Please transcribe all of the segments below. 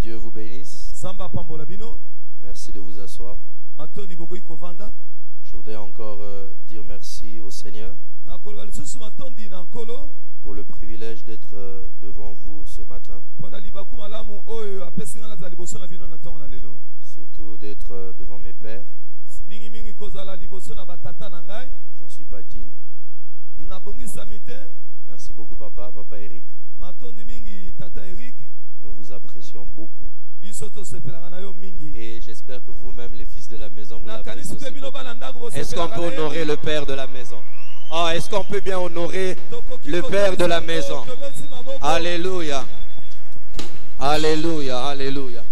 Dieu vous bénisse. Merci de vous asseoir. Je voudrais encore dire merci au Seigneur pour le privilège d'être devant vous ce matin. Surtout d'être devant mes pères. J'en suis pas digne. Merci beaucoup papa Eric. Nous vous apprécions beaucoup. Et j'espère que vous-même, les fils de la maison, vous l'appréciez aussi beaucoup. Est-ce qu'on peut honorer le père de la maison? Oh, est-ce qu'on peut bien honorer le père de la maison? Alléluia. Alléluia, alléluia.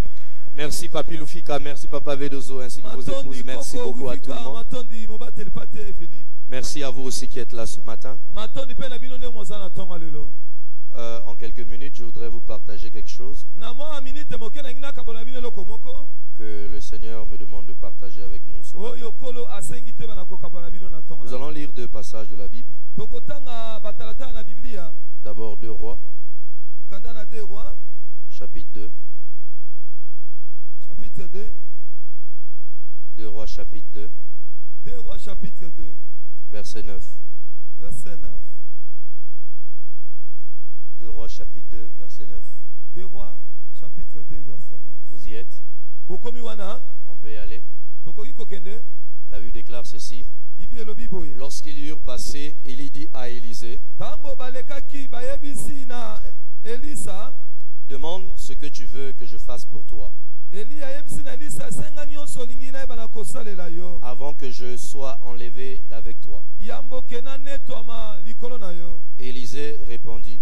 Merci Papi Lufika, merci Papa Vedozo ainsi que vos épouses. Merci beaucoup à tout le monde. Merci à vous aussi qui êtes là ce matin. En quelques minutes, je voudrais vous partager quelque chose que le Seigneur me demande de partager avec nous ce matin. Nous allons lire deux passages de la Bible. D'abord 2 Rois, chapitre 2. 2 Rois, chapitre 2. 2 Rois, chapitre 2. Verset 9. Verset 9. 2 Rois, chapitre 2, verset 9. 2 Rois, chapitre 2, verset 9. Vous y êtes? On peut y aller. La Bible déclare ceci. Lorsqu'ils eurent passé, Élie dit à Élisée, demande ce que tu veux que je fasse pour toi, avant que je sois enlevé d'avec toi. Élisée répondit,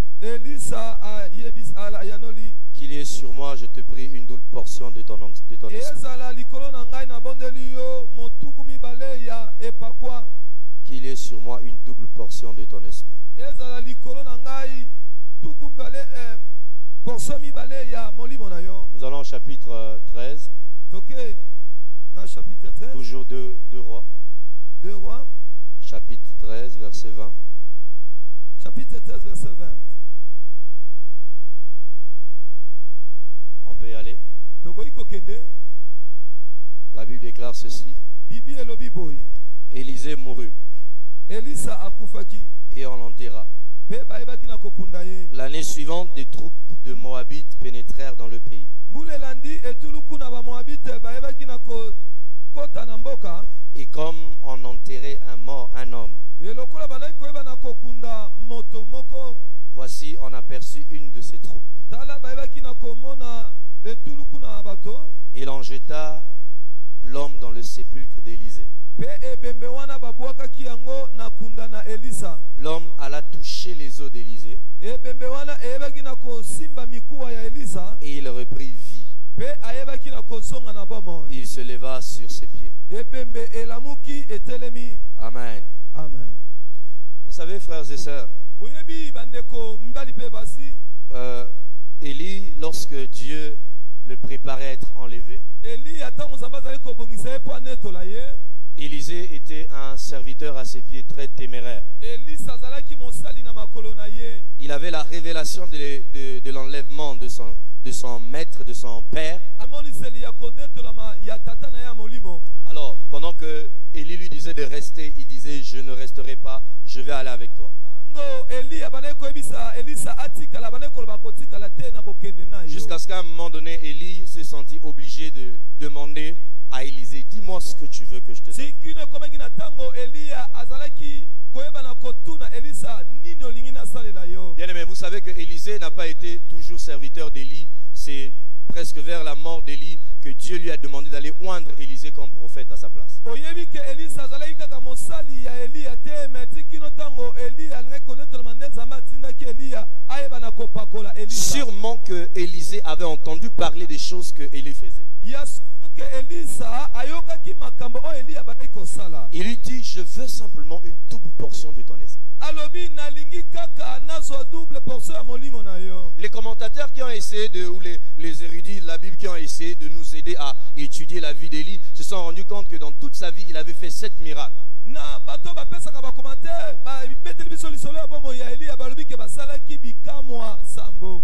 qu'il y ait sur moi, je te prie, une double portion de ton esprit. Qu'il y ait sur moi une double portion de ton esprit. Nous allons au chapitre 13. Toujours 2 Rois. 2 Rois. Chapitre 13, verset 20. Chapitre 13, verset 20. On peut y aller. La Bible déclare ceci. Élisée mourut. Et on l'enterra. L'année suivante, des troupes de Moabites pénétrèrent dans le pays. Et comme on enterrait un homme, voici on aperçut une de ces troupes. Et l'on jeta l'homme dans le sépulcre d'Élisée. L'homme alla toucher les os d'Élisée et il reprit vie. Il se leva sur ses pieds. Amen. Amen. Vous savez, frères et sœurs, Élie, lorsque Dieu le préparait à être enlevé, Élisée était un serviteur à ses pieds très téméraire. Il avait la révélation de l'enlèvement de son maître, de son père. Alors, pendant que Élie lui disait de rester, il disait, je ne resterai pas, je vais aller avec toi. Jusqu'à ce qu'à un moment donné, Élie s'est senti obligé de demander à Élisée, dis-moi ce que tu veux que je te donne. Bien aimé, vous savez que Élisée n'a pas été toujours serviteur d'Élie. C'est presque vers la mort d'Élie que Dieu lui a demandé d'aller oindre Élisée comme prophète à sa place. Sûrement que Élisée avait entendu parler des choses que Élie faisait. Il lui dit, je veux simplement une double portion de ton esprit. Les commentateurs qui ont essayé ou les érudits de la Bible qui ont essayé de nous aider à étudier la vie d'Élie se sont rendus compte que dans toute sa vie, il avait fait 7 miracles.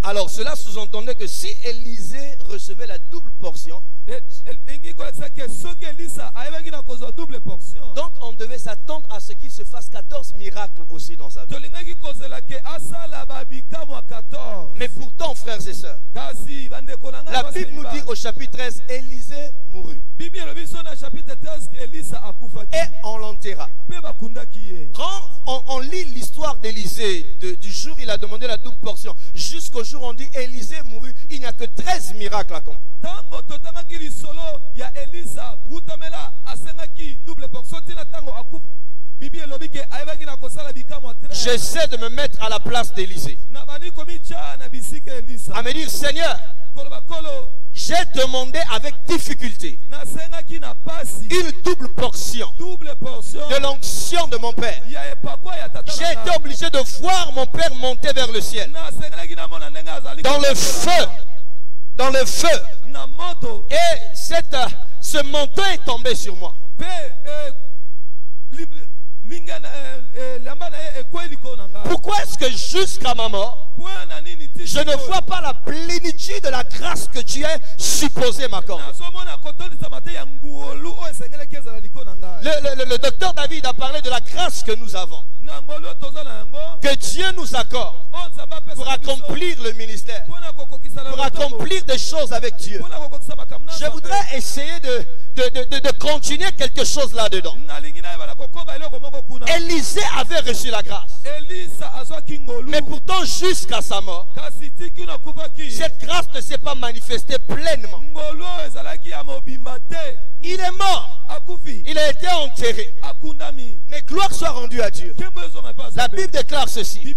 Alors cela sous-entendait que si Élisée recevait la double portion, donc on devait s'attendre à ce qu'il se fasse 14 miracles aussi dans sa vie. Mais pourtant, frères et sœurs, la Bible nous dit au chapitre 13, Élisée mourut. Et on l'enterra. Quand on lit l'histoire d'Élisée, du jour où il a demandé la double portion, jusqu'au jour où on dit Élisée mourut, il n'y a que 13 miracles accomplis. J'essaie de me mettre à la place d'Élisée, à me dire, Seigneur, j'ai demandé avec difficulté une double portion de l'onction de mon père. J'ai été obligé de voir mon père monter vers le ciel dans le feu, et ce manteau est tombé sur moi. Pourquoi est-ce que jusqu'à ma mort, je ne vois pas la plénitude de la grâce que tu es supposé m'accorder? Le docteur David a parlé de la grâce que nous avons, que Dieu nous accorde pour accomplir le ministère, pour accomplir des choses avec Dieu. Je voudrais essayer de continuer quelque chose là-dedans. Élisée avait reçu la grâce, mais pourtant jusqu'à sa mort, cette grâce ne s'est pas manifestée pleinement. Il est mort, il a été enterré, mais gloire soit rendue à Dieu. La Bible déclare ceci: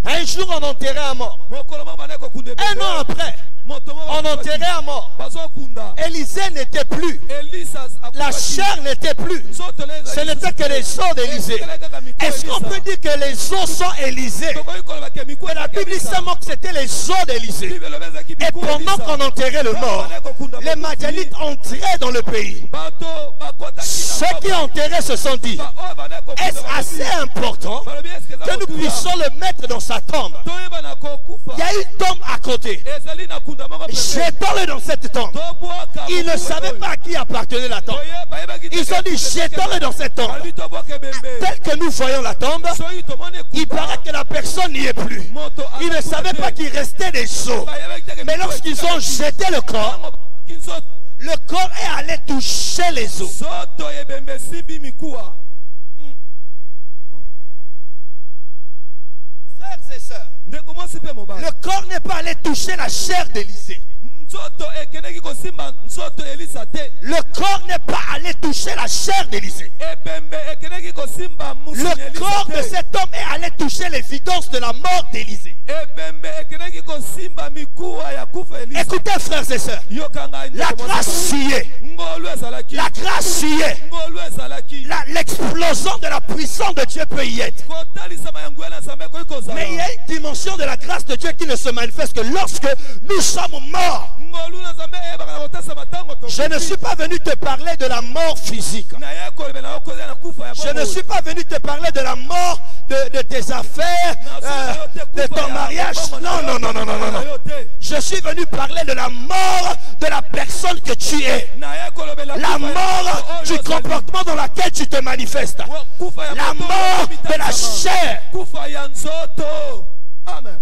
un jour on enterrait un mort, un an après on enterrait un mort. Élisée n'était plus, la chair n'était plus, ce n'était que les os d'Élisée. Est-ce qu'on peut dire que les os sont Élisée? Mais la Bible dit seulement que c'était les os d'Élisée. Et pendant qu'on enterrait le mort, les Madianites entraient dans le pays. Ceux qui enterraient se sont dit, est-ce assez important que nous puissions le mettre dans sa tombe? Il y a une tombe à côté, jetons-le dans cette tombe. Ils ne savaient pas à qui appartenait la tombe. Ils ont dit, jetons-le dans cette tombe. Tel que nous voyons la tombe, il paraît que la personne n'y est plus. Ils ne savaient pas qu'il restait des os. Mais lorsqu'ils ont jeté le corps est allé toucher les os. Frères et sœurs, le corps n'est pas allé toucher la chair d'Élisée. Le corps n'est pas allé toucher la chair d'Élisée. Le corps de cet homme est allé toucher l'évidence de la mort d'Élisée. Écoutez, frères et sœurs, la grâce y est. La grâce y est. L'explosion de la puissance de Dieu peut y être. Mais il y a une dimension de la grâce de Dieu qui ne se manifeste que lorsque nous sommes morts. Je ne suis pas venu te parler de la mort physique. Je ne suis pas venu te parler de la mort de tes affaires, de ton mariage. Non, non, non, non, non, non. Je suis venu parler de la mort de la personne que tu es. La mort du comportement dans lequel tu te manifestes. La mort de la chair. Amen.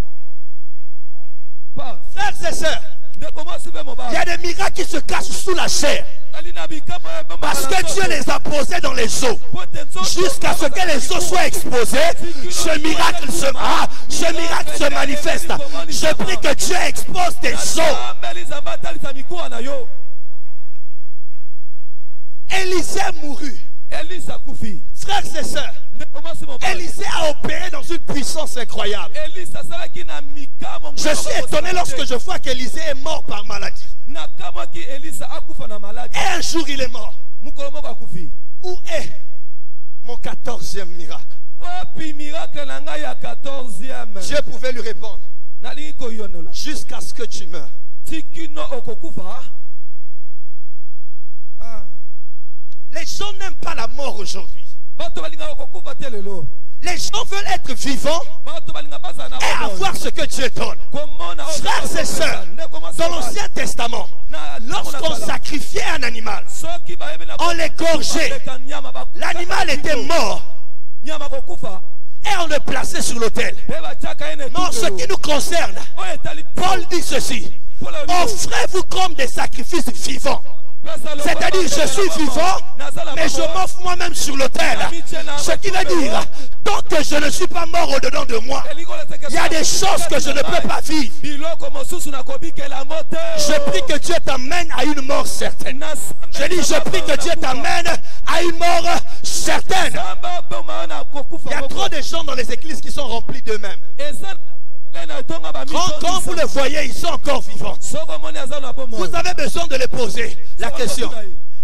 Frères et sœurs, il y a des miracles qui se cachent sous la chair. Parce que Dieu les a posés dans les os. Jusqu'à ce que les os soient exposés, ce miracle se manifeste. Je prie que Dieu expose tes os. Élisée mourut. Frères et sœurs, Élisée a opéré dans une puissance incroyable. Je suis étonné lorsque je vois qu'Élisée est mort par maladie. Et un jour il est mort. Où est mon 14e miracle? Dieu pouvait lui répondre, jusqu'à ce que tu meurs. Les gens n'aiment pas la mort aujourd'hui. Les gens veulent être vivants et avoir ce que Dieu donne. Frères et sœurs, dans l'Ancien Testament, lorsqu'on sacrifiait un animal, on l'égorgeait. L'animal était mort et on le plaçait sur l'autel. Mais en ce qui nous concerne, Paul dit ceci: offrez-vous comme des sacrifices vivants. C'est-à-dire, je suis vivant, mais je m'offre moi-même sur l'autel. Ce qui veut dire, tant que je ne suis pas mort au-dedans de moi, il y a des choses que je ne peux pas vivre. Je prie que Dieu t'amène à une mort certaine. Je dis, je prie que Dieu t'amène à une mort certaine. Il y a trop de gens dans les églises qui sont remplis d'eux-mêmes. Quand vous le voyez, ils sont encore vivants. Vous avez besoin de les poser la question: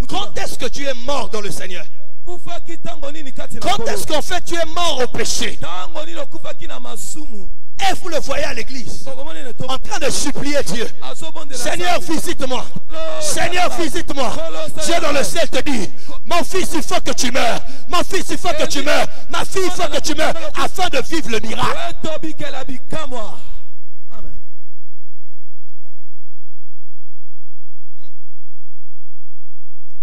quand est-ce que tu es mort dans le Seigneur? Quand est-ce qu'en fait tu es mort au péché? Et vous le voyez à l'église en train de supplier Dieu: Seigneur, visite-moi. Seigneur, visite-moi. Dieu dans le ciel te dit: mon fils, il faut que tu meurs. Mon fils, il faut que tu meurs. Ma fille, il faut que tu meurs afin de vivre le miracle. Amen.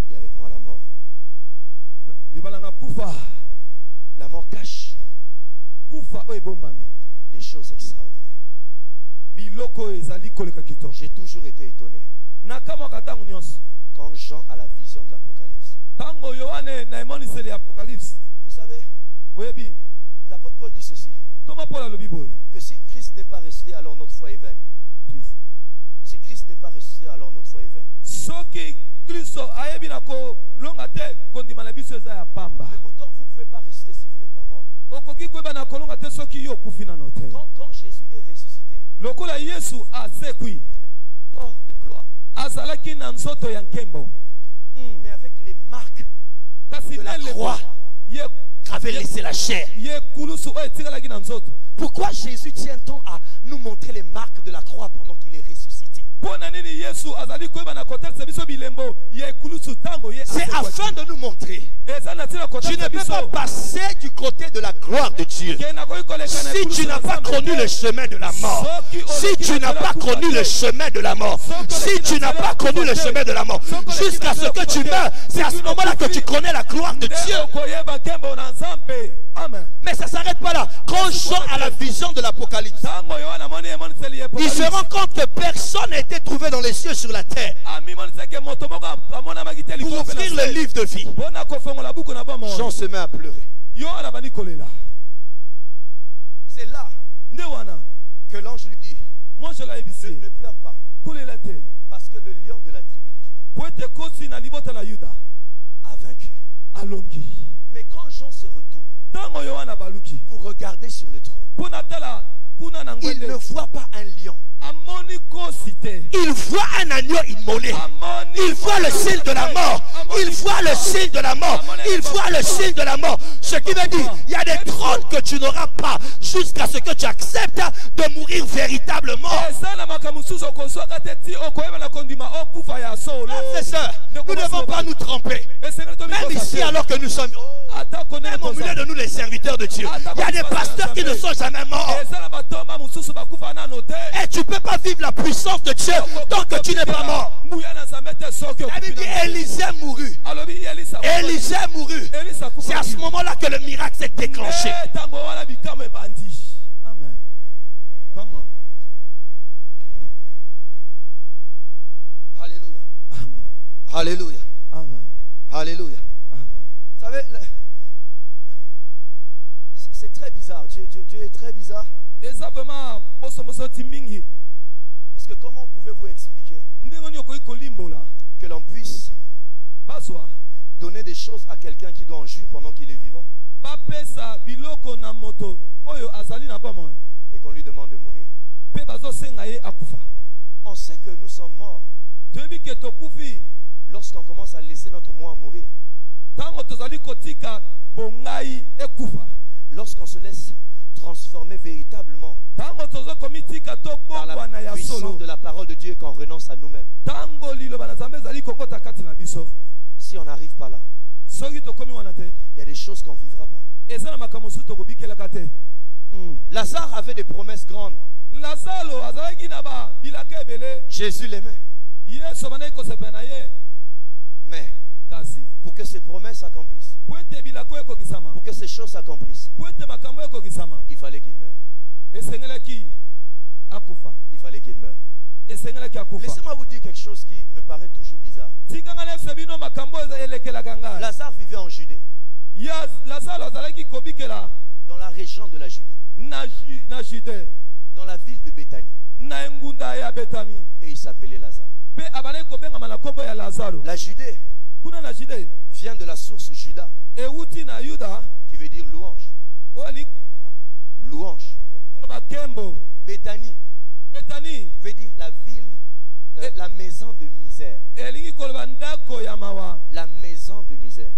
Il y a avec moi la mort. La mort cache des choses extraordinaires. J'ai toujours été étonné quand Jean a la vision de l'Apocalypse. Vous savez, l'apôtre Paul dit ceci: que si Christ n'est pas resté, alors notre foi est vaine. Si Christ n'est pas resté, alors notre foi est vaine. Mais pourtant, vous ne pouvez pas rester si vous n'êtes pas mort. Quand Jésus est ressuscité, hors de gloire, mais avec les marques de la croix qu'avait laissé la chair. Pourquoi Jésus tient tant à nous montrer les marques de la croix pendant qu'il est ressuscité? C'est afin de nous montrer: tu ne peux pas passer du côté de la gloire de Dieu si tu n'as pas connu le chemin de la mort. Si tu n'as pas connu le chemin de la mort. Si tu n'as pas connu le chemin de la mort, jusqu'à ce que tu meurs, c'est à ce moment-là que tu connais la gloire de Dieu. Amen. Mais ça ne s'arrête pas là. Quand Jean a la vision de l'Apocalypse, il se rend compte que personne n'a été trouvé dans les cieux sur la terre pour ouvrir le livre de vie. Jean se met à pleurer. C'est là que l'ange lui dit: ne pleure pas, parce que le lion de la tribu de Juda a vaincu. Mais quand Jean se retourne pour regarder sur le trône, il ne voit pas un lion. Il voit un agneau immolé. Il voit le signe de la mort. Il voit le signe de la mort. Il voit le signe de la mort. Ce qui veut dire, il y a des trônes que tu n'auras pas jusqu'à ce que tu acceptes de mourir véritablement. C'est ça. Nous ne devons pas nous tromper. Même ici, alors que nous sommes, même au milieu de nous, les serviteurs de Dieu, il y a des pasteurs qui ne sont jamais morts. Et tu ne peux pas vivre la puissance de Dieu tant que tu n'es pas mort. La Bible dit: Élisée mourut. Élisée mourut. C'est à ce moment-là que le miracle s'est déclenché. Amen. Comment? Alléluia. Amen. Alléluia. Amen. Alléluia. Amen. Vous savez, c'est très bizarre. Dieu est très bizarre. Parce que comment pouvez-vous expliquer que l'on puisse donner des choses à quelqu'un qui doit en jouir pendant qu'il est vivant, et qu'on lui demande de mourir? On sait que nous sommes morts lorsqu'on commence à laisser notre moi mourir. Lorsqu'on se laisse transformer véritablement par la puissance de la parole de Dieu, qu'on renonce à nous-mêmes. Si on n'arrive pas là, il y a des choses qu'on ne vivra pas. Lazare avait des promesses grandes. Jésus l'aimait. Mais pour que ces promesses s'accomplissent, pour que ces choses s'accomplissent, il fallait qu'il meure. Il fallait qu'il meure. Laissez-moi vous dire quelque chose qui me paraît toujours bizarre. Lazare vivait en Judée, dans la région de la Judée, dans la ville de Béthanie. Et il s'appelait Lazare. La Judée vient de la source Juda, qui veut dire louange. Louange. Béthanie veut dire la ville, la maison de misère. La maison de misère.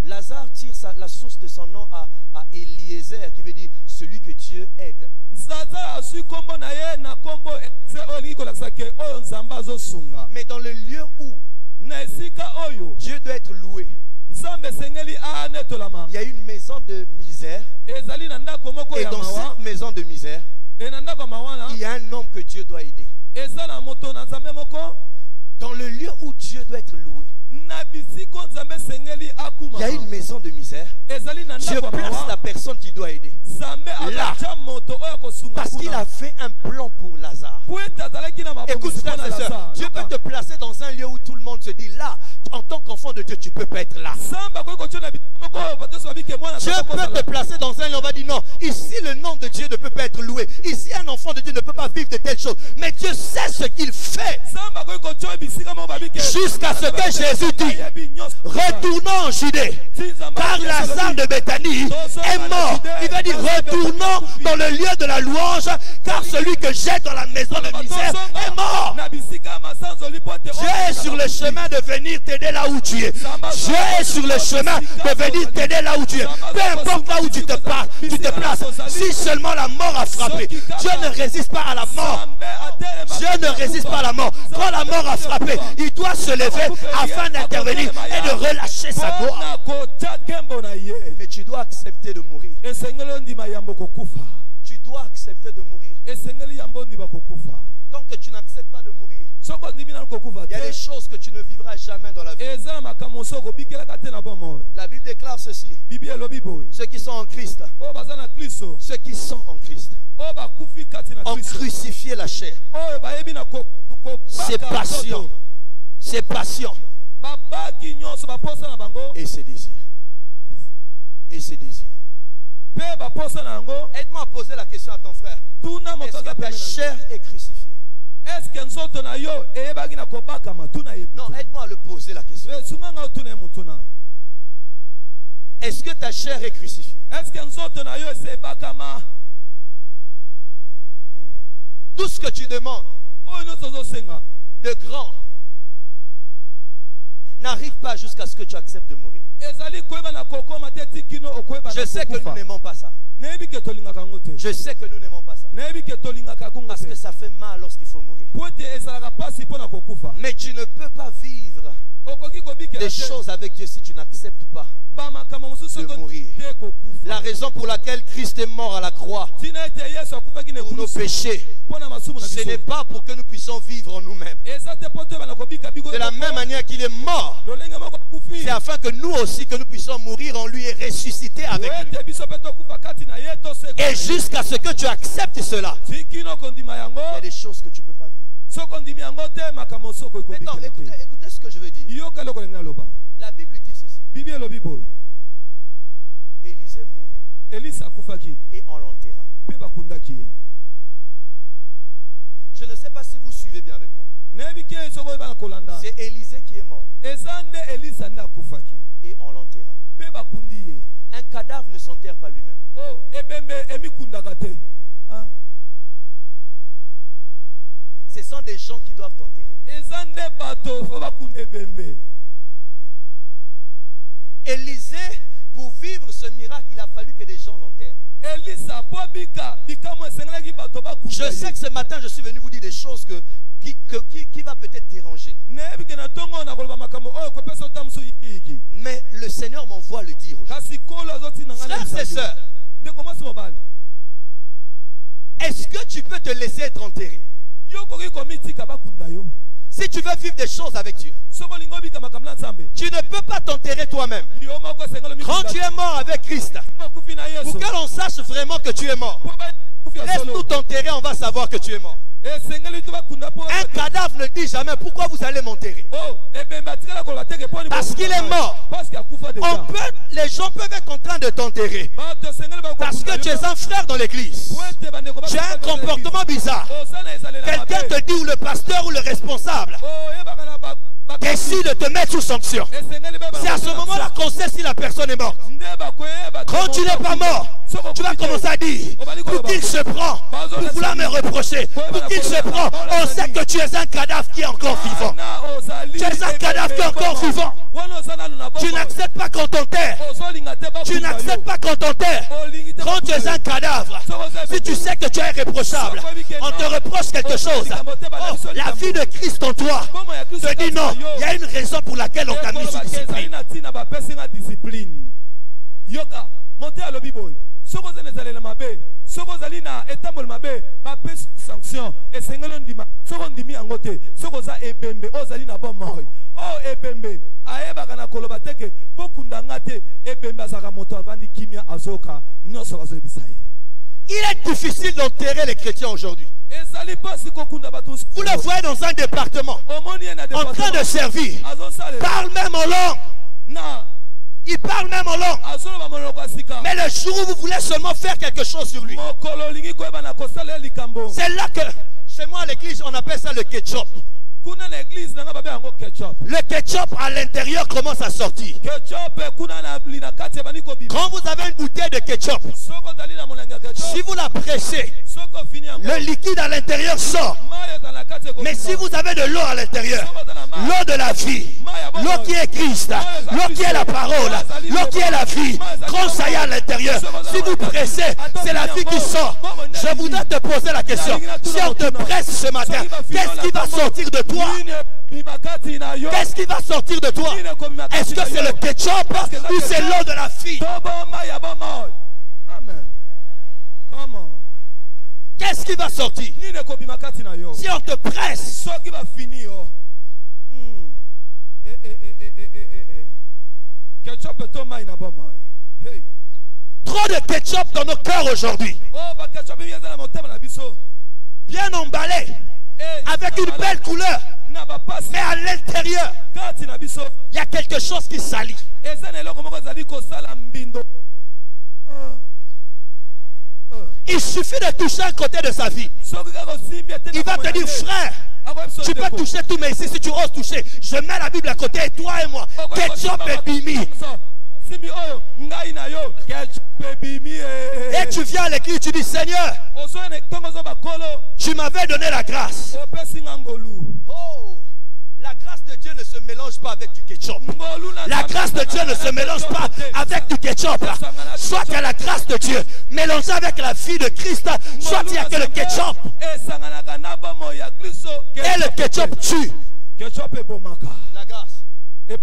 Lazare tire la source de son nom à Eliezer, qui veut dire celui que Dieu aide. Mais dans le lieu où Dieu doit être loué, il y a une maison de misère. Et dans cette maison de misère, il y a un homme que Dieu doit aider. Dans le lieu où Dieu doit être loué, il y a une maison de misère. Dieu place la personne qui doit aider là, parce qu'il a fait un plan pour Lazare. Écoute, frère et soeur, Dieu peut te placer dans un lieu où tout le monde se dit là, en tant qu'enfant de Dieu, tu peux pas être là. Dieu peut te placer dans un lieu où on va dire non, ici le nom de Dieu ne peut pas être loué. Ici un enfant de Dieu ne peut pas vivre de telles choses. Mais Dieu sait ce qu'il fait. Jusqu'à ce que Jésus dit, retournons en Judée, car Lazare de Béthanie est mort. Il va dire retournons dans le lieu de la louange, car celui que j'ai dans la maison de misère est mort. Dieu est sur le chemin de venir t'aider là où tu es. Dieu est sur le chemin de venir t'aider là où tu es. Peu importe là où tu te places, si seulement la mort a frappé, Dieu ne résiste pas à la mort. Dieu ne résiste pas à la mort. Quand la mort a frappé, il doit se lever afin d'intervenir et de relâcher sa gloire. Mais tu dois accepter de mourir. Tu dois accepter de mourir. Tant que tu n'acceptes pas de mourir, il y a des choses que tu ne vivras jamais dans la vie. La Bible déclare ceci: ceux qui sont en Christ, ceux qui sont en Christ ont crucifié la chair, ses passions, et ses désirs. Et ses désirs. Aide-moi à poser la question à ton frère. Est-ce que ta chair est crucifiée? Non, aide-moi à le poser la question. Est-ce que ta chair est crucifiée? Tout ce que tu demandes de grand n'arrive pas jusqu'à ce que tu acceptes de mourir. Je sais que nous n'aimons pas ça. Je sais que nous n'aimons pas ça. Parce que ça fait mal lorsqu'il faut mourir. Mais tu ne peux pas vivre des choses avec Dieu si tu n'acceptes pas de mourir. La raison pour laquelle Christ est mort à la croix pour nos péchés, ce n'est pas pour que nous puissions vivre en nous-mêmes. De la même manière qu'il est mort, c'est afin que nous aussi, que nous puissions mourir en lui et ressusciter avec lui. Et jusqu'à ce que tu acceptes cela, il y a des choses que tu ne peux pas vivre. Maintenant, écoutez ce que je veux dire. La Bible dit ceci: Élisée mourut et on l'enterra. Je ne sais pas si vous suivez bien avec moi. C'est Élisée qui est mort et on l'enterra. Un cadavre ne s'enterre pas lui-même. Ce sont des gens qui doivent t'enterrer. Élisée, pour vivre ce miracle, il a fallu que des gens l'enterrent. Je sais que ce matin, je suis venu vous dire des choses qui va peut-être déranger. Mais le Seigneur m'envoie le dire aujourd'hui. Frères et sœurs, Si tu veux vivre des choses avec Dieu, tu ne peux pas t'enterrer toi-même. Quand tu es mort avec Christ, pour que l'on sache vraiment que tu es mort, laisse tout t'enterrer, on va savoir que tu es mort. Un cadavre ne dit jamais pourquoi vous allez m'enterrer. Parce qu'il est mort. Les gens peuvent être en train de t'enterrer parce que tu es un frère dans l'église. Tu as un comportement bizarre. Quelqu'un te dit, ou le pasteur ou le responsable décide de te mettre sous sanction. C'est à ce moment-là qu'on sait si la personne est morte. Quand tu n'es pas mort, tu vas commencer à dire, pour qu'il se prend, pour vouloir me reprocher, pour qu'il se prend, on sait que tu es un cadavre qui est encore vivant. Tu es un cadavre qui est encore vivant. Tu n'acceptes pas qu'on t'enterre. Tu n'acceptes pas qu'on t'enterre. Quand tu es un cadavre, si tu sais que tu es irréprochable, on te reproche quelque chose. Oh, la vie de Christ en toi te dit non, il y a une raison pour laquelle on t'a mis sous discipline. Montez à l'obiboy. Soko zenezale na mabe. Soko zali na etambol mabe. Bape sanction. Et sengelo ndima. Soko ndimi angote. Soko za ebembe. O zali na bon moy. O ebembe. Aeba kana koloba teke. Bokunda ngate. Ebembe azaka moto avandi kimia azoka. Nyoso azole bisaye. Il est difficile d'enterrer les chrétiens aujourd'hui. Vous le voyez dans un département. En train de servir. Parle même en langue. Il parle même en langue. Mais le jour où vous voulez seulement faire quelque chose sur lui, c'est là que, chez moi à l'église, on appelle ça le ketchup. Le ketchup à l'intérieur commence à sortir. Quand vous avez une bouteille de ketchup, si vous la pressez, le liquide à l'intérieur sort. Mais si vous avez de l'eau à l'intérieur, l'eau de la vie, l'eau qui est Christ, l'eau qui est la parole, l'eau qui est la vie, quand ça y est à l'intérieur, si vous pressez, c'est la vie qui sort. Je voudrais te poser la question. Si on te presse ce matin, qu'est-ce qui va sortir de toi? Qu'est-ce qui va sortir de toi? Est-ce que c'est le ketchup ou c'est l'eau de la vie? Amen. Comment? Qu'est-ce qui va sortir? Si on te presse, trop de ketchup dans nos cœurs aujourd'hui. Bien emballé, avec une belle couleur, mais à l'intérieur, il y a quelque chose qui salit. Il suffit de toucher un côté de sa vie. Il va te dire, frère, tu peux toucher tout, mais ici, si tu oses toucher, je mets la Bible à côté, et toi et moi, ketchup et bimi. Et tu viens à l'église, tu dis, Seigneur, tu m'avais donné la grâce. Oh, la grâce de Dieu ne se mélange pas avec du ketchup. La grâce de Dieu ne se mélange pas avec du ketchup. Soit il y a la grâce de Dieu mélangée avec la vie de Christ, soit il n'y a que le ketchup. Et le ketchup tue. La grâce. Je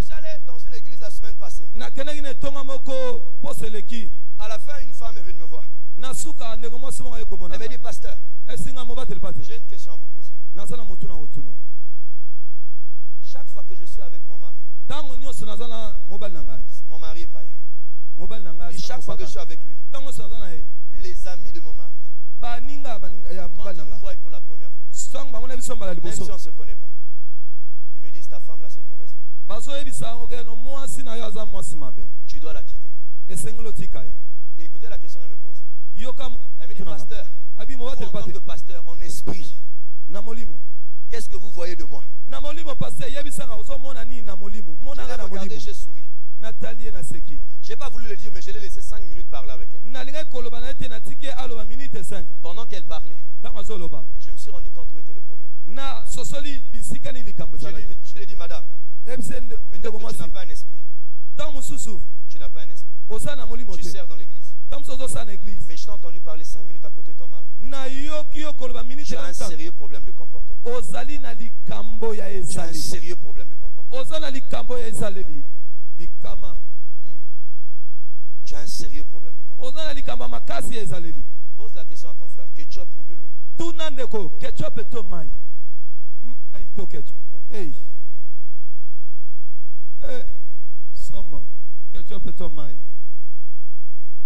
suis allé dans une église la semaine passée. À la fin, une femme est venue me voir. Elle m'a dit, pasteur, j'ai une question à vous poser. Chaque fois que je suis avec mon mari, mon mari est païen. Et chaque fois que je suis avec lui, les amis de mon mari, quand ils me voient pour la première fois, même si on ne se connaît pas, ils me disent, ta femme là c'est une mauvaise femme. Tu dois la quitter. Et écoutez la question qu'elle me pose. Elle me dit, pasteur, vous, en tant que pasteur, en esprit, qu'est-ce que vous voyez de moi? J'ai regardé, j'ai souri. Je n'ai pas voulu le dire, mais je l'ai laissé 5 minutes parler avec elle. Pendant qu'elle parlait, je me suis rendu compte où était le problème. Je lui ai dit, madame, peut-être que tu n'as pas un esprit. Tu n'as pas un esprit. Tu sers dans l'église. Mais je t'ai entendu parler 5 minutes à côté de ton mari. Tu as un sérieux problème de comportement. Tu as un sérieux problème de comportement. Tu as un sérieux problème de comportement. Pose la question à ton frère, ketchup ou de l'eau? Hey.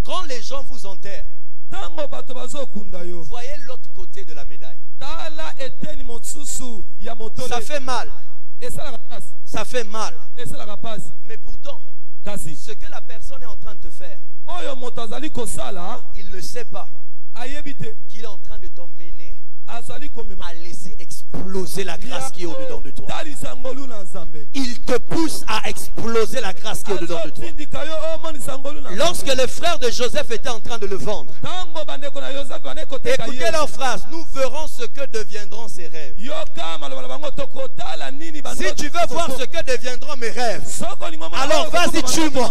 Quand les gens vous enterrent, voyez l'autre côté de la médaille. Ça fait mal. Ça fait mal. Mais pourtant, ce que la personne est en train de te faire, il ne sait pas qu'il est en train de t'emmener à laisser exploser la grâce qui est au-dedans de toi. Il te pousse à exploser la grâce qui est au-dedans de toi. Lorsque les frères de Joseph étaient en train de le vendre, écoutez leur phrase: nous verrons ce que deviendront ces rêves. Si tu veux voir ce que deviendront mes rêves, alors vas-y, tue-moi,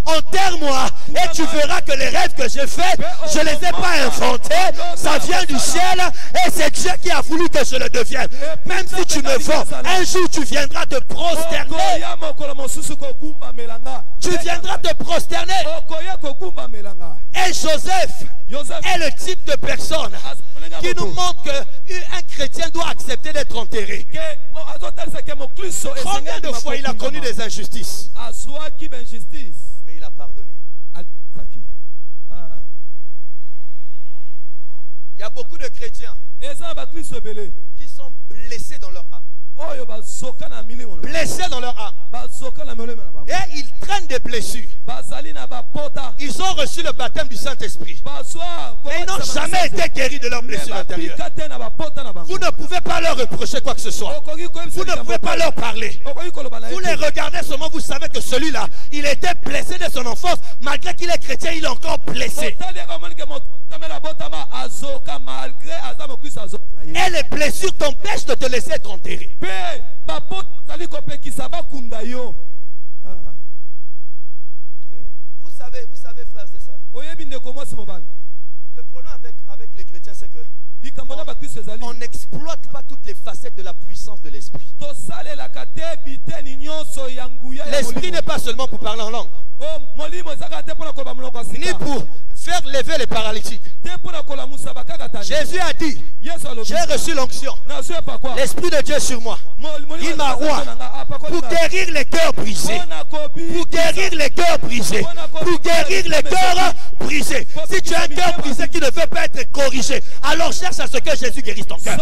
enterre-moi, et tu verras que les rêves que j'ai faits, je ne les ai pas inventés, ça vient du ciel, et c'est Dieu qui a voulu que je le devienne. Même si tu me vends, un jour tu viendras te prosterner. Tu viendras te prosterner. Et Joseph est le type de personne qui nous montre qu'un chrétien doit accepter d'être enterré. Combien de fois il a connu des injustices, mais il a pardonné. Il y a beaucoup de chrétiens qui sont blessés dans leur âme. Blessés dans leur âme. Et ils traînent des blessures. Ils ont reçu le baptême du Saint-Esprit, mais ils n'ont jamais été guéris de leurs blessures intérieures. Vous ne pouvez pas leur reprocher quoi que ce soit. Vous ne pouvez pas leur parler. Vous les regardez seulement, vous savez que celui-là, il était blessé de son enfance. Malgré qu'il est chrétien, il est encore blessé. Et les blessures t'empêchent de te laisser être enterré. Vous savez, frères et sœurs, le problème avec les chrétiens, c'est que on n'exploite pas toutes les facettes de la puissance de l'esprit. L'esprit n'est pas seulement pour parler en langue, ni pour faire lever les paralytiques. Jésus a dit: j'ai reçu l'onction, l'Esprit de Dieu sur moi, il m'a roi pour guérir les cœurs brisés, pour guérir les cœurs brisés, pour guérir les cœurs brisés. Si tu as un cœur brisé qui ne veut pas être corrigé, alors cherche à ce que Jésus guérisse ton cœur.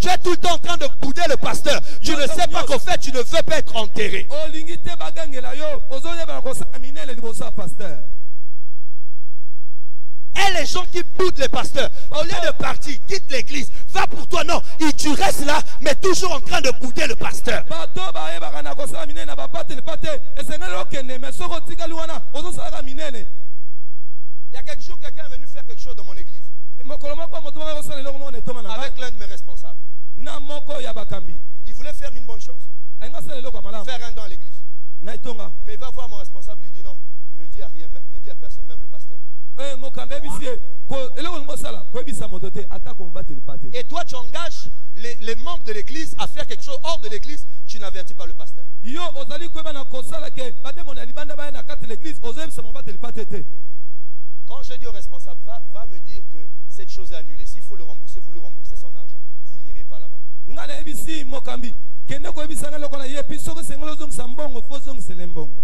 Tu es tout le temps en train de bouder le pasteur. Tu ne sais pas qu'au fait tu ne veux pas être enterré. Et les gens qui boudent les pasteurs, au lieu de partir, quitte l'église, va pour toi. Non, tu restes là, mais toujours en train de bouder le pasteur. Il y a quelques jours, quelqu'un est venu faire quelque chose dans mon église avec l'un de mes responsables. Il voulait faire une bonne chose, faire un don à l'église. Mais il va voir mon responsable, lui dit: non, ne dis à rien, ne dis à personne, même le pasteur. Et toi tu engages les membres de l'église à faire quelque chose hors de l'église, tu n'avertis pas le pasteur. Quand je dis au responsable, va me dire que cette chose est annulée, s'il faut le rembourser, vous le remboursez son argent, vous n'irez pas là-bas.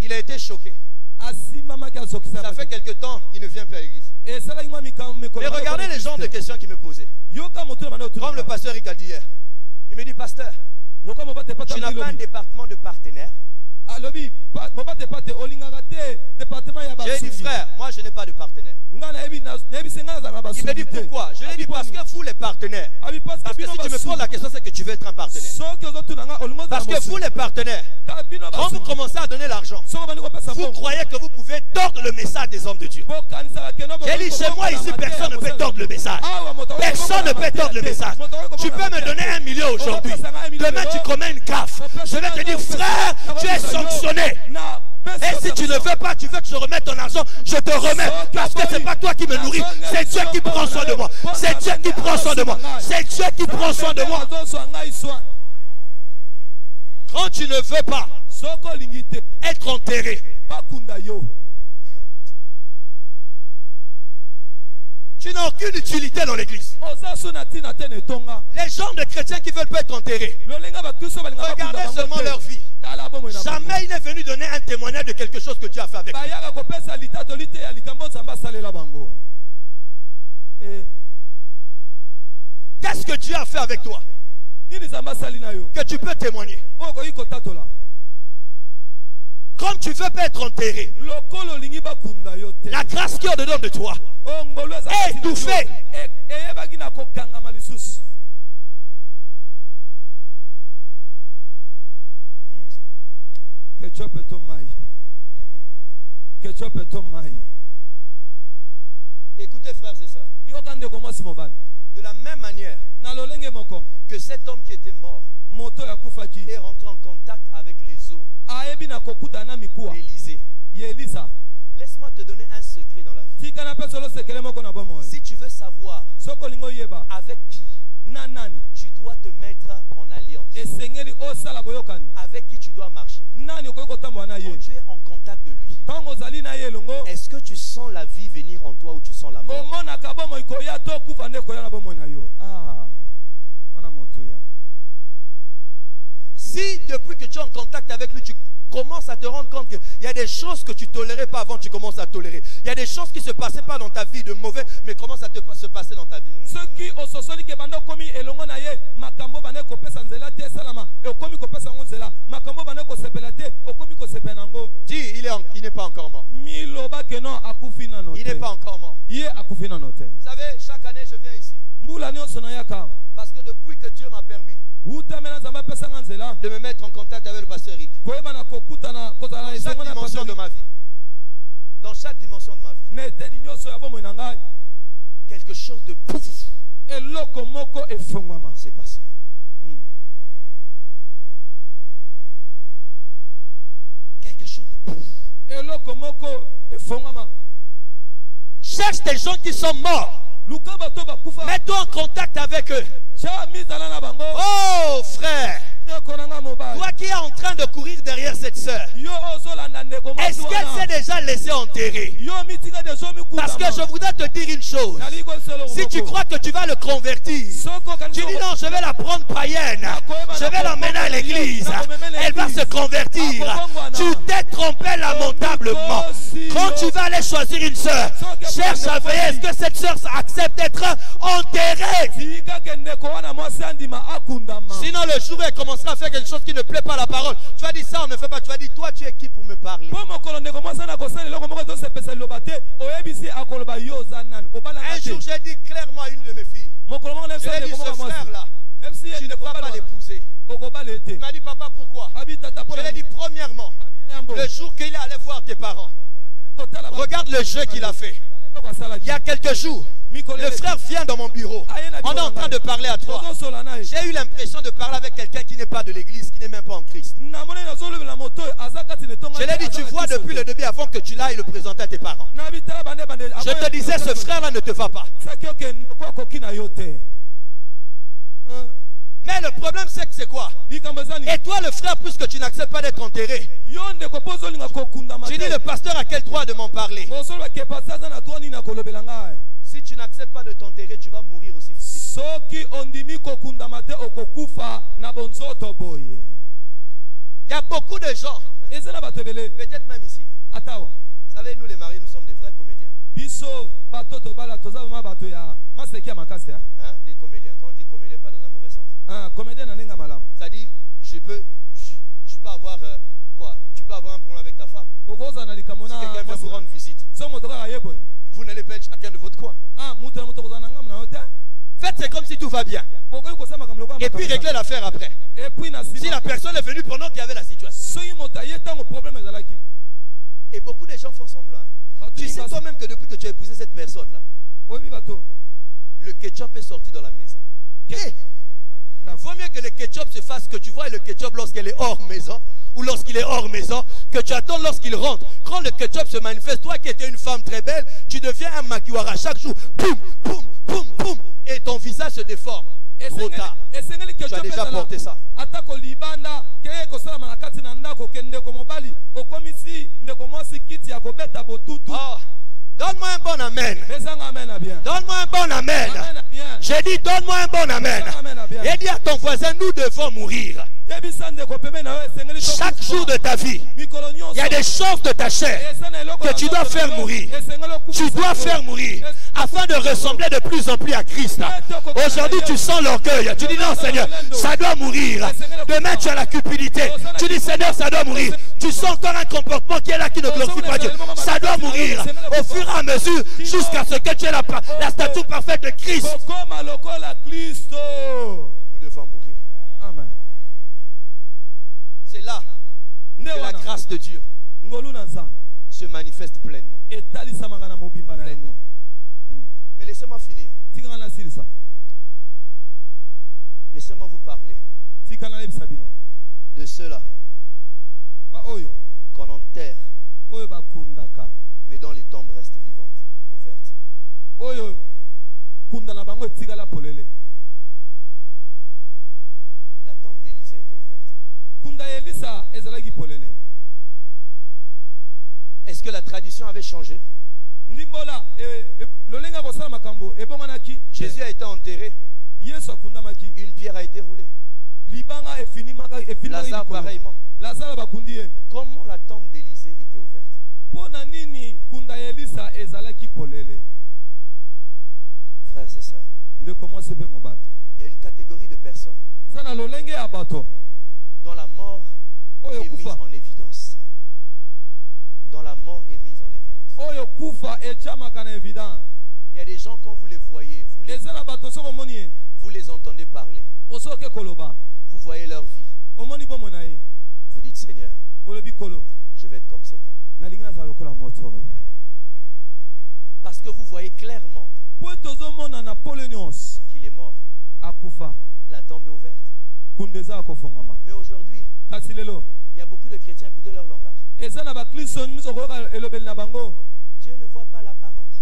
Il a été choqué. Ça fait quelque temps, il ne vient plus à l'église. Mais regardez les genres de questions qu'il me posait. Comme le pasteur Rick a dit hier. Il me dit: pasteur, tu n'as pas un département de partenaires? J'ai dit: frère, moi je n'ai pas de partenaire. Il me dit: pourquoi? Je lui ai dit: parce que vous les partenaires, parce que si tu me poses la question, c'est que tu veux être un partenaire. Parce que vous les partenaires, quand vous commencez à donner l'argent, vous croyez que vous pouvez tordre le message des hommes de Dieu. J'ai dit: chez moi ici, personne ne peut tordre le message. Personne ne peut tordre le message. Tu peux me donner 1 million aujourd'hui, demain tu commets une gaffe, je vais te dire: frère, tu es sanctionné. Et si tu ne veux pas, tu veux que je remette ton argent, je te remets. Parce que ce n'est pas toi qui me nourris, c'est Dieu qui prend soin de moi. C'est Dieu qui prend soin de moi. C'est Dieu qui prend soin de moi. Quand tu ne veux pas être enterré, Tu n'as aucune utilité dans l'église. Les gens de chrétiens qui ne veulent pas être enterrés, regardez seulement leur vie. Jamais il n'est venu donner un témoignage de quelque chose que Dieu a fait avec lui. Qu'est-ce que Dieu a fait avec toi que tu peux témoigner? Comme tu ne veux pas être enterré, la grâce qui est au-dedans de toi est étouffée. Écoutez, frères et sœurs, de la même manière que cet homme qui était mort est rentré en contact avec les eaux d'Élysée. Laisse-moi te donner un secret dans la vie. Si tu veux savoir avec qui tu dois te mettre en alliance, avec qui tu dois marcher, quand tu es en contact de lui, est-ce que tu sens la vie venir en toi ou tu sens la mort? Si depuis que tu es en contact avec lui, tu commences à te rendre compte qu'il y a des choses que tu ne tolérais pas avant, tu commences à tolérer. Il y a des choses qui ne se passaient pas dans ta vie de mauvais, mais commencent à se passer dans ta vie. Dis, il n'est pas encore mort. Il n'est pas encore mort. Vous savez, chaque année je viens ici. Parce que depuis que Dieu m'a permis de me mettre en contact avec le pasteur Rick, dans chaque dimension de ma vie, quelque chose de pouf s'est passé. Quelque chose de pouf. Cherche des gens qui sont morts. Mets-toi en contact avec eux. Oh frère, toi qui es en train de courir derrière cette sœur, est-ce qu'elle s'est déjà laissée enterrer? Parce que je voudrais te dire une chose. Si tu crois que tu vas le convertir, tu dis non, je vais la prendre païenne, je vais l'emmener à l'église, elle va se convertir. Tu t'es trompé lamentablement. Quand tu vas aller choisir une sœur, cherche à veiller, est-ce que cette sœur accepte d'être enterrée? Sinon le jour où elle commencera à faire quelque chose qui ne plaît pas à la parole, tu vas dire ça on ne fait pas, tu vas dire toi tu es qui pour me parler? Un jour j'ai dit clairement à une de mes filles, je lui ai dit ce frère là, tu ne vas pas l'épouser. Il m'a dit papa pourquoi? Je lui ai dit premièrement, le jour qu'il est allé voir tes parents, regarde le jeu qu'il a fait. Il y a quelques jours, le frère vient dans mon bureau. On est en train de parler à toi. J'ai eu l'impression de parler avec quelqu'un qui n'est pas de l'église, qui n'est même pas en Christ. Je l'ai dit, tu vois depuis le début avant que tu l'ailles le présenter à tes parents. Je te disais, ce frère-là ne te va pas. Mais le problème c'est que c'est quoi? Et toi le frère, puisque tu n'acceptes pas d'être enterré, tu dis le pasteur a quel droit de m'en parler? Si tu n'acceptes pas de t'enterrer, tu vas mourir aussi physiquement. Il y a beaucoup de gens, peut-être même ici. Vous savez, nous les mariés, nous sommes des vrais comédiens. Hein? Des comédiens. Quand on dit comédien, pas dans un mauvais sens. Ça dit, je peux avoir quoi? Tu peux avoir un problème avec ta femme. Si quelqu'un vient vous rendre visite, vous n'allez pas être chacun de votre coin. Faites c'est comme si tout va bien. Et puis réglez l'affaire après. Si la personne est venue pendant qu'il y avait la situation. Et beaucoup de gens font semblant. Tu sais toi-même que depuis que tu as épousé cette personne-là, le ketchup est sorti dans la maison. Vaut mieux que le ketchup se fasse que tu vois le ketchup lorsqu'elle est hors maison ou lorsqu'il est hors maison, que tu attends lorsqu'il rentre. Quand le ketchup se manifeste, toi qui étais une femme très belle, tu deviens un makiwara chaque jour. Boum, boum, boum, boum. Et ton visage se déforme. Trop tard. Tu as déjà porté ça. Oh, Donne-moi un bon amen. Donne-moi un bon amen. J'ai dit, donne-moi un bon amen. Et dis à ton voisin, nous devons mourir. Chaque jour de ta vie, il y a des choses de ta chair que tu dois faire mourir. Tu dois faire mourir afin de ressembler de plus en plus à Christ. Aujourd'hui, tu sens l'orgueil. Tu dis non, Seigneur, ça doit mourir. Demain, tu as la cupidité. Tu dis, Seigneur, ça doit mourir. Tu sens encore un comportement qui est là, qui ne glorifie pas Dieu. Ça doit mourir au fur et à mesure jusqu'à ce que tu aies la stature parfaite de Christ. Nous devons mourir. Amen. C'est là que la grâce de Dieu se manifeste pleinement. Pleinement. Mais laissez-moi finir. Laissez-moi vous parler de ceux-là qu'on enterre, mais dont les tombes restent vivantes, ouvertes. La tombe d'Élisée était ouverte. Est-ce que la tradition avait changé? Jésus a été enterré. Une pierre a été roulée. Lazare pareillement. Comment la tombe d'Élisée était ouverte? Frères et sœurs, il y a une catégorie de personnes dont la mort est mise en évidence. Dont la mort est mise en évidence. Il y a des gens, quand vous les voyez, vous les entendez parler. Vous voyez leur vie. Vous dites, Seigneur, je vais être comme cet homme. Parce que vous voyez clairement qu'il est mort. La tombe est ouverte. Mais aujourd'hui, il y a beaucoup de chrétiens, écoutez leur langage. Dieu ne voit pas l'apparence.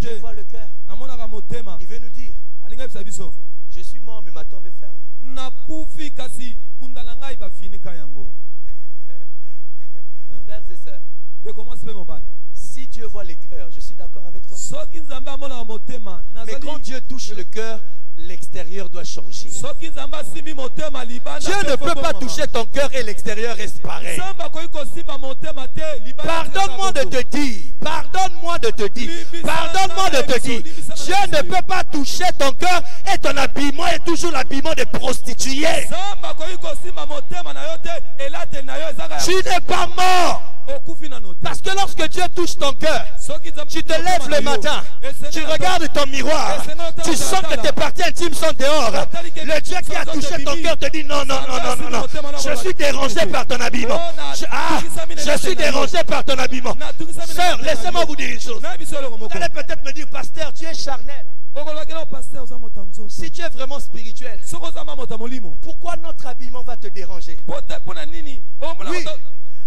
Dieu voit le cœur. Il veut nous dire, je suis mort mais ma tombe est fermée. Frères et sœurs, si Dieu voit les cœurs, je suis d'accord avec toi. Mais quand Dieu touche le cœur, l'extérieur doit changer. Dieu ne peut pas toucher ton cœur et l'extérieur reste pareil. Pardonne-moi de te dire, pardonne-moi de te dire, pardonne-moi de te dire, Dieu ne peut pas toucher ton cœur et ton habillement est toujours l'habillement des prostituées. Tu n'es pas mort. Parce que lorsque Dieu touche ton cœur, tu te lèves le matin, tu regardes ton miroir, tu sens que tes parties intimes sont dehors. Le Dieu qui a touché ton cœur te dit non, non, non, non, non, non. Je suis dérangé par ton habillement. Je suis dérangé par ton habillement. Sœur, laissez-moi vous dire une chose. Vous allez peut-être me dire, pasteur, tu es charnel. Si tu es vraiment spirituel, pourquoi notre habillement va te déranger? Oui.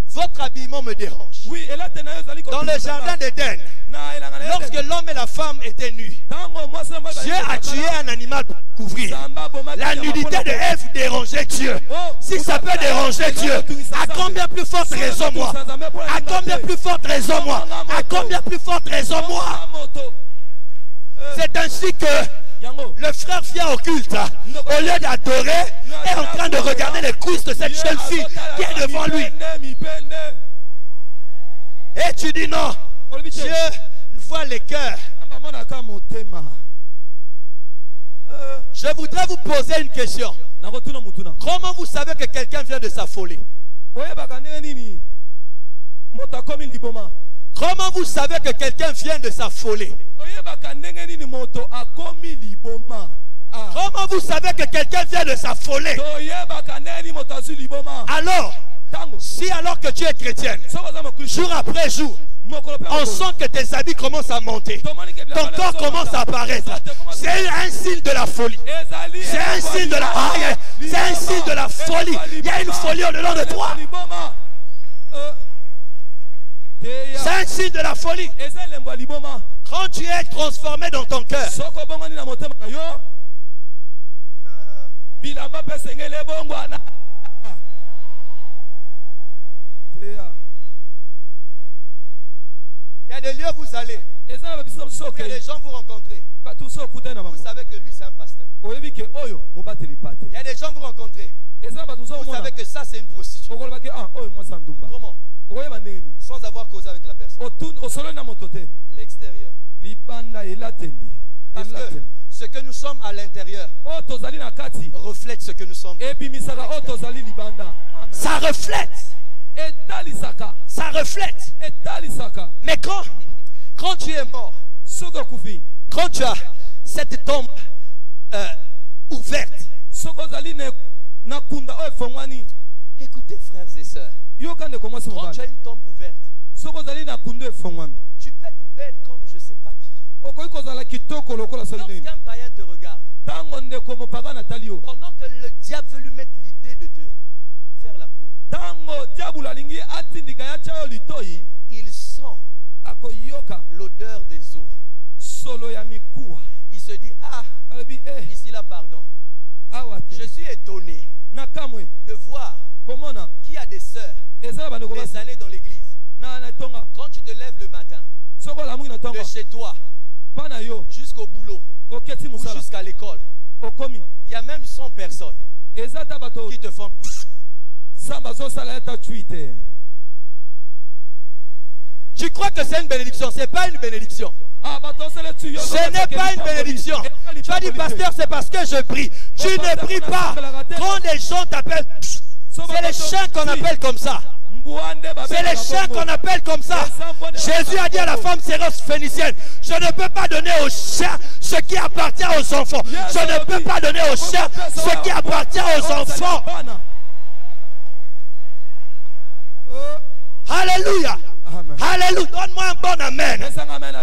Votre habillement me dérange. Dans le jardin d'Éden, lorsque l'homme et la femme étaient nus, Dieu a tué un animal pour couvrir. La nudité de Ève dérangeait Dieu. Si ça peut déranger Dieu, à combien plus forte raison moi? À combien plus forte raison moi? À combien plus forte raison moi? C'est ainsi que le frère vient au culte, au lieu d'adorer, est en train de regarder les cuisses de cette jeune fille qui est devant lui. Et tu dis non, Dieu voit les cœurs. Je voudrais vous poser une question. Comment vous savez que quelqu'un vient de s'affoler? Comment vous savez que quelqu'un vient de s'affoler? Comment vous savez que quelqu'un vient de s'affoler? Alors, si alors que tu es chrétienne, jour après jour, on sent que tes habits commencent à monter, ton corps commence à apparaître, c'est un signe de la folie. C'est un signe de la c'est un signe de la folie. Il y a une folie au-dedans de toi. C'est un signe de la folie. Quand tu es transformé dans ton cœur, vous allez, que les gens vous rencontrez, vous savez que lui c'est un pasteur. Il y a des gens vous rencontrez, vous savez que ça c'est une prostituée. Comment? Sans avoir causé avec la personne. L'extérieur. Parce que ce que nous sommes à l'intérieur reflète ce que nous sommes. Ça reflète. Ça reflète. Mais quand tu es mort, quand tu as cette tombe ouverte, écoutez frères et sœurs, quand tu as une tombe ouverte, tu peux être belle comme je ne sais pas qui. Lorsqu'un païen te regarde, pendant que le diable veut lui mettre l'idée de te faire la cour, il sent l'odeur des eaux. Il se dit, ah, ici là, pardon. Je suis étonné de voir qu'il y a des sœurs, des années dans l'église. Quand tu te lèves le matin, de chez toi jusqu'au boulot ou jusqu'à l'école, il y a même 100 personnes qui te font. Tu crois que c'est une bénédiction? Ce n'est pas une bénédiction. Ce n'est pas une bénédiction. Tu as dit, pasteur, c'est parce que je prie. Tu ne pries pas. Quand les gens t'appellent, c'est les chiens qu'on appelle comme ça. C'est les chiens qu'on appelle comme ça. Jésus a dit à la femme syrophénicienne, je ne peux pas donner aux chiens ce qui appartient aux enfants. Je ne peux pas donner aux chiens ce qui appartient aux enfants. Alléluia. Alléluia. Donne-moi un bon amen.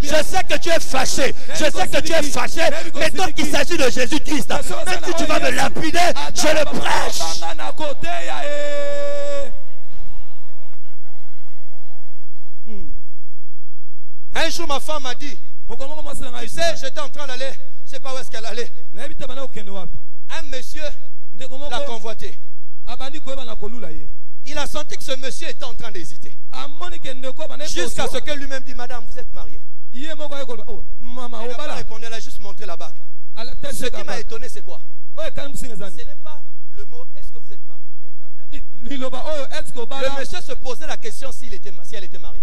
Je sais que tu es fâché. Je sais que tu es fâché. Mais tant qu'il s'agit de Jésus-Christ, même si tu vas me lapider, je le prêche. Un jour, ma femme m'a dit, tu sais, j'étais en train d'aller, je ne sais pas où est-ce qu'elle allait. Un monsieur l'a convoité. Il a senti que ce monsieur était en train d'hésiter. Jusqu'à ce que lui-même dit, madame, vous êtes mariée. Elle n'a pas répondu, elle a juste montré la bague. Ce qui m'a étonné, c'est quoi? Ce n'est pas le mot, est-ce que vous êtes marié? Le monsieur se posait la question si elle était mariée.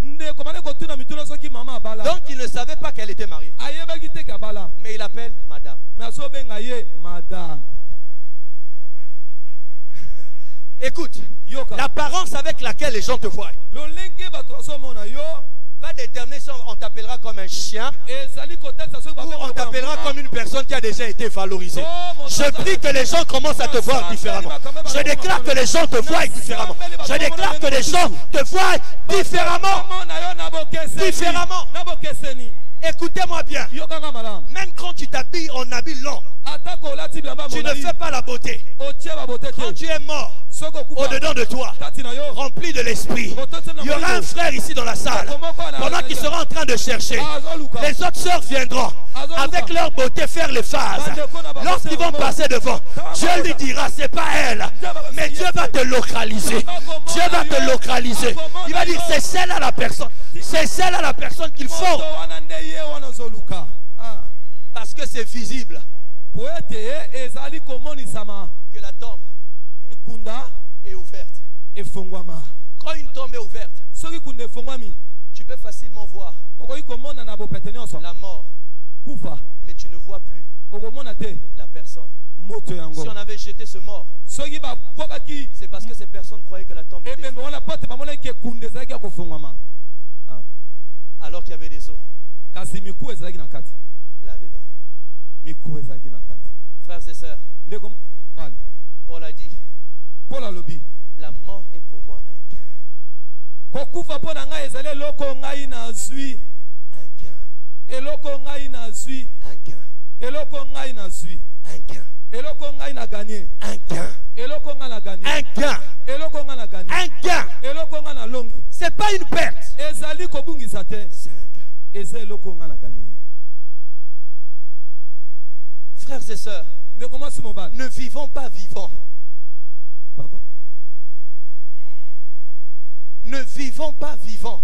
Donc il ne savait pas qu'elle était mariée. Mais il appelle madame. Écoute, l'apparence avec laquelle les gens te voient va déterminer si on t'appellera comme un chien ou on t'appellera comme une personne qui a déjà été valorisée. Je prie que les gens commencent à te voir différemment. Je déclare que les gens te voient différemment. Je déclare que les gens te voient différemment. Différemment. Écoutez-moi bien. Même quand tu t'habilles en habit long, tu ne fais pas la beauté. Quand tu es mort, au-dedans de toi, rempli de l'esprit, il y aura un frère ici dans la salle. Pendant qu'il sera en train de chercher, les autres sœurs viendront avec leur beauté faire les phases. Lorsqu'ils vont passer devant, Dieu lui dira, c'est pas elle, mais Dieu va te localiser. Dieu va te localiser. Il va dire, c'est celle à la personne. C'est celle à la personne qu'il faut. Parce que c'est visible que la tombe est ouverte. Quand une tombe est ouverte, tu peux facilement voir la mort, mais tu ne vois plus la personne. Si on avait jeté ce mort, c'est parce que ces personnes croyaient que la tombe était fermée. Alors qu'il y avait des eaux là-dedans. Frères et sœurs, Paul a dit, la mort est pour moi un gain. Un gain. C'est pas une perte. C'est un gain. Frères et sœurs, ne vivons pas vivants. Pardon? Ne vivons pas vivants.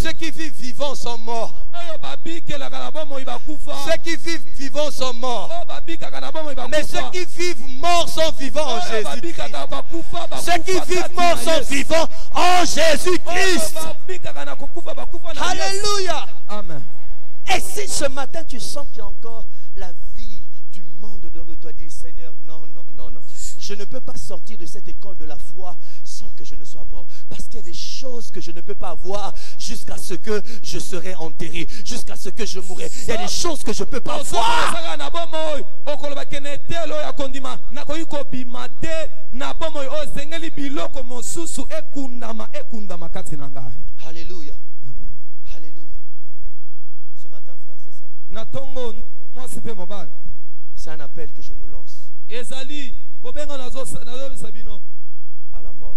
Ceux qui vivent vivants sont morts. Ceux qui vivent vivants sont morts. Mais ceux qui vivent morts sont vivants en Jésus-Christ. Ceux qui vivent morts sont vivants en Jésus-Christ. Alléluia. Amen. Et si ce matin tu sens qu'il y a encore la vie du monde dans toi, dis Seigneur, non, non, non, non. Je ne peux pas sortir de cette école de la foi sans que je ne sois mort. Parce qu'il y a des choses que je ne peux pas voir jusqu'à ce que je serai enterré, jusqu'à ce que je mourrai. Il y a des choses que je ne peux pas voir. Alléluia. Amen. Alléluia. Ce matin, frères et sœurs, c'est un appel que je nous lance. À la mort.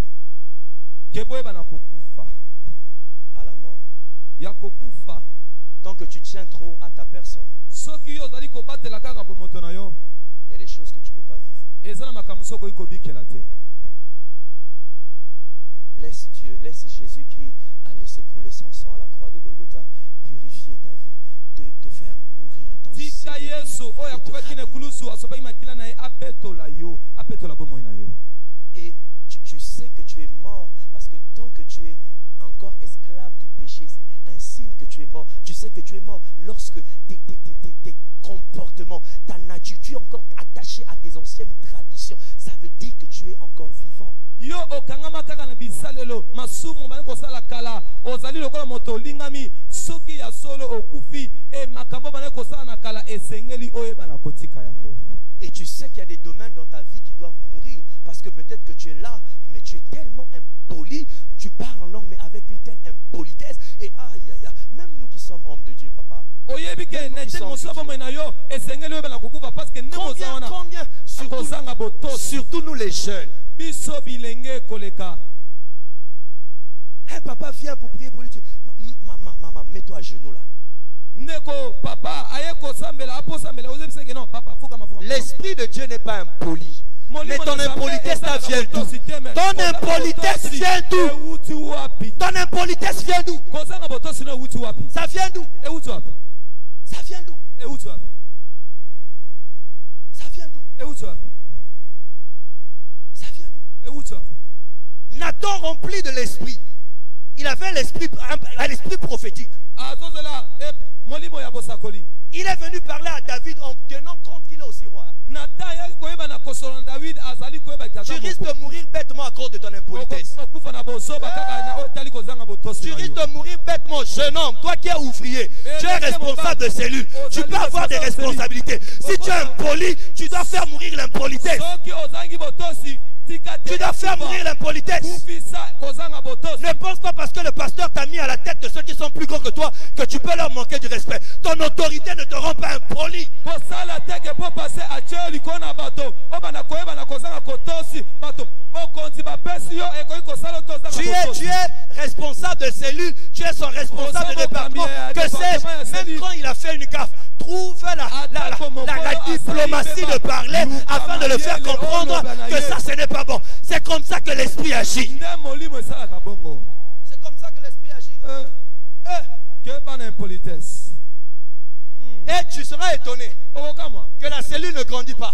À la mort. Tant que tu tiens trop à ta personne, il y a des choses que tu ne peux pas vivre. Laisse Dieu, laisse Jésus-Christ à laisser couler son sang à la croix de Golgotha, purifier ta vie, te faire mourir. Et tu sais que tu es mort parce que tant que tu es encore esclave du péché, c'est un signe que tu es mort. Tu sais que tu es mort lorsque tes comportements, ta nature, tu es encore attaché à tes anciennes traditions. Ça veut dire que tu es encore vivant. Yo okangama kaka na bisalelo masumu bani kosala kala ozali lokola moto lingami soki ya solo okufi e makambo bani kosala na kala esengeli oyeba na kotika yango. Et tu sais qu'il y a des domaines dans ta vie qui doivent mourir parce que peut-être que tu es là mais tu es tellement impoli, tu parles en langue mais avec une telle impolitesse et aïe aïe aïe, même nous qui sommes hommes de Dieu papa. Combien surtout nous les jeunes. Hey, papa, viens pour prier pour lui. Maman, mets-toi à genoux là. L'esprit de Dieu n'est pas impoli. Mais ton impolitesse, ça vient d'où? Ton impolitesse vient d'où? Ton impolitesse vient d'où? Ça vient d'où? Ça vient d'où? Ça vient d'où? Ça vient d'où? Nathan rempli de l'esprit. Il avait l'esprit prophétique. Il est venu parler à David en tenant compte qu'il est aussi roi. Tu risques de mourir bêtement à cause de ton impolitesse. Tu risques de mourir bêtement, jeune homme, toi qui es ouvrier, tu es responsable de cellule. Tu peux avoir des responsabilités. Si tu es impoli, tu dois faire mourir l'impolitesse. Tu dois faire mourir l'impolitesse. Ne pense pas parce que le pasteur t'a mis à la tête de ceux qui sont plus grands que toi que tu peux leur manquer du respect. Ton autorité ne te rend pas impoli. Tu es responsable de cellule, tu es son responsable de département. Que sais-je, même quand il a fait une gaffe, trouve la diplomatie de parler afin de le faire comprendre que ça ce n'est pas bon. C'est comme ça que l'esprit agit. C'est comme ça que l'esprit agit. Et tu seras étonné que la cellule ne grandit pas.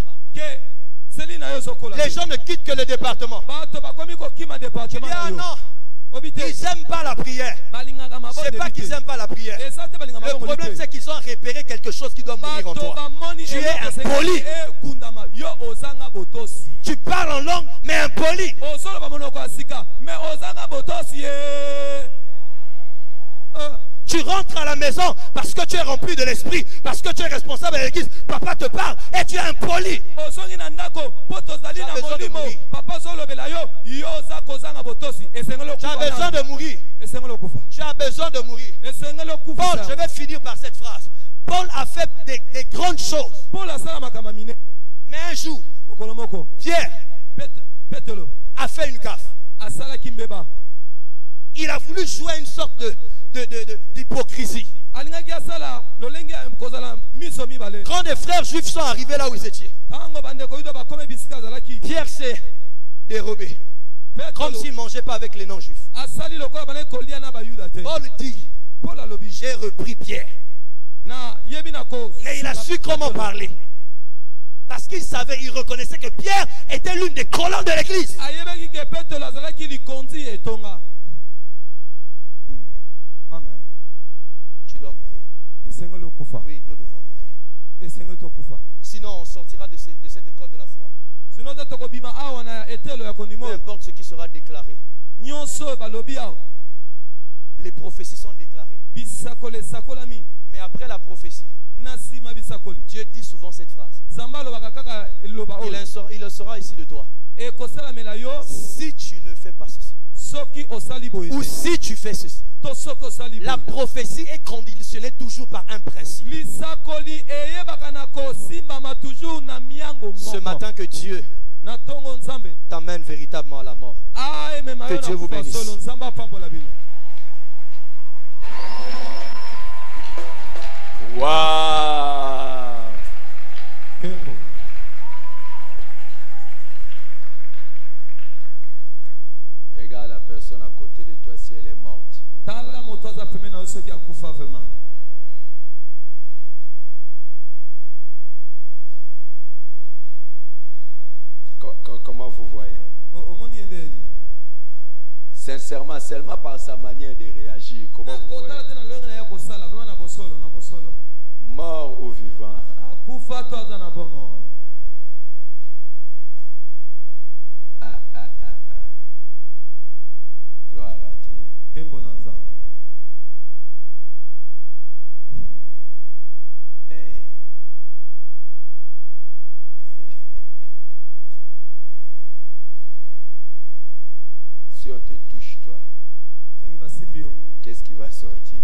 Les gens ne quittent que le département. Tu dis ah non, ils n'aiment pas la prière. C'est pas qu'ils n'aiment pas la prière. Le problème c'est qu'ils ont repéré quelque chose qui doit mourir en toi. Tu es impoli. Tu parles en langue mais impoli. Tu rentres à la maison parce que tu es rempli de l'esprit, parce que tu es responsable de l'église. Papa te parle et tu es impoli. Tu as besoin de mourir. Tu as besoin de mourir. Tu as besoin de mourir. Paul, je vais finir par cette phrase. Paul a fait des grandes choses. Mais un jour, Pierre a fait une gaffe. Il a voulu jouer une sorte d'hypocrisie. Quand des frères juifs sont arrivés là où ils étaient, Pierre s'est dérobé. Comme s'il ne mangeait pas avec les non-juifs. Paul dit, j'ai repris Pierre. Et il a su comment parler. Parce qu'il savait, il reconnaissait que Pierre était l'une des colonnes de l'église. Amen. Tu dois mourir. Oui, nous devons mourir. Sinon, on sortira de cette école de la foi. Peu importe ce qui sera déclaré. Les prophéties sont déclarées. Mais après la prophétie, Dieu dit souvent cette phrase. Il le sera ici de toi. Si tu ne fais pas ceci, ou si tu fais ceci, la prophétie est conditionnée toujours par un principe. Ce matin, que Dieu t'amène véritablement à la mort. Que Dieu vous bénisse. Waouh! Regarde la personne à côté de toi si elle est morte. Comment vous voyez? Sincèrement, seulement par sa manière de réagir, comment vous voyez? Mort ou vivant? Gloire à Dieu. Hey. Si on te touche, toi, qu'est-ce qui va sortir?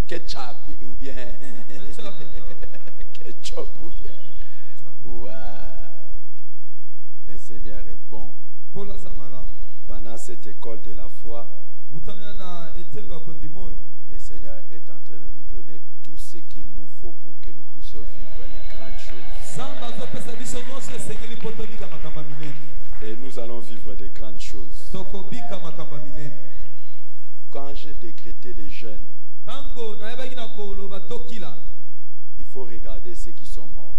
Ketchup ou bien ketchup ou bien. Wow. Le Seigneur est bon. Pendant cette école de la foi, le Seigneur est en train de nous donner tout ce qu'il nous faut pour que nous puissions vivre les grandes choses. Et nous allons vivre des grandes choses. Quand j'ai décrété les jeûnes, il faut regarder ceux qui sont morts.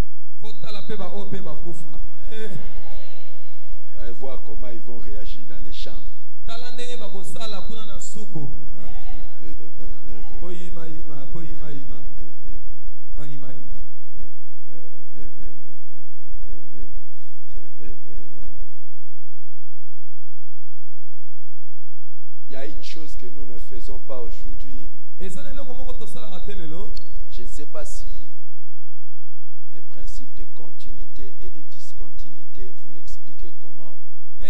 Et voir comment ils vont réagir dans les chambres. Il y a une chose que nous ne faisons pas aujourd'hui. Je ne sais pas si les principes de continuité et de discontinuité, vous l'expliquez comment. À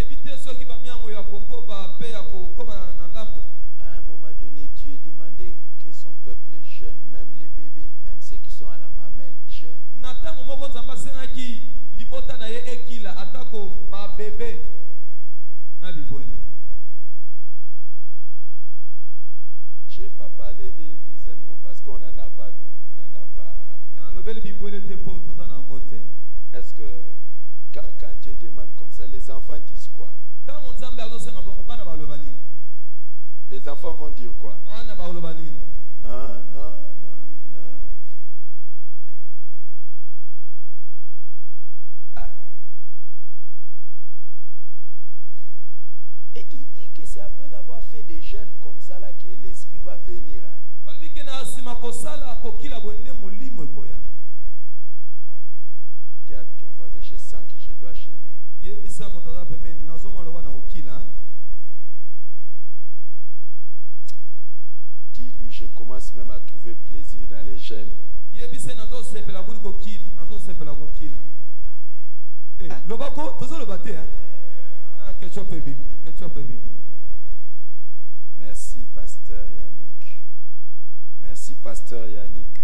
un moment donné, Dieu demandait que son peuple jeûne, même les bébés, même ceux qui sont à la mamelle, jeûnent. Je ne vais pas parler des animaux parce qu'on n'en a pas, nous. On n'en a pas. Est-ce que quand Dieu demande comme ça, les enfants disent quoi? Les enfants vont dire quoi? Non, non, non, non. Ah. Et il dit que c'est après d'avoir fait des jeûnes comme ça là que l'esprit va venir. Hein. Dis à ton voisin, je sens que je dois jeûner. Dis-lui, je commence même à trouver plaisir dans les jeûnes. Merci, pasteur Yannick. Merci, pasteur Yannick.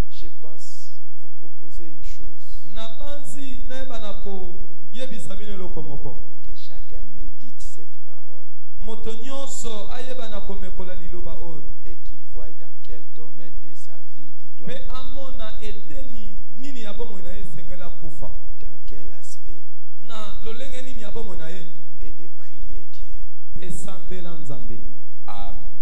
Je pense vous proposer une chose. Que chacun médite cette parole. Et qu'il voie dans quel domaine de sa vie il doit. Dans quel aspect? Et de prier Dieu. Amen.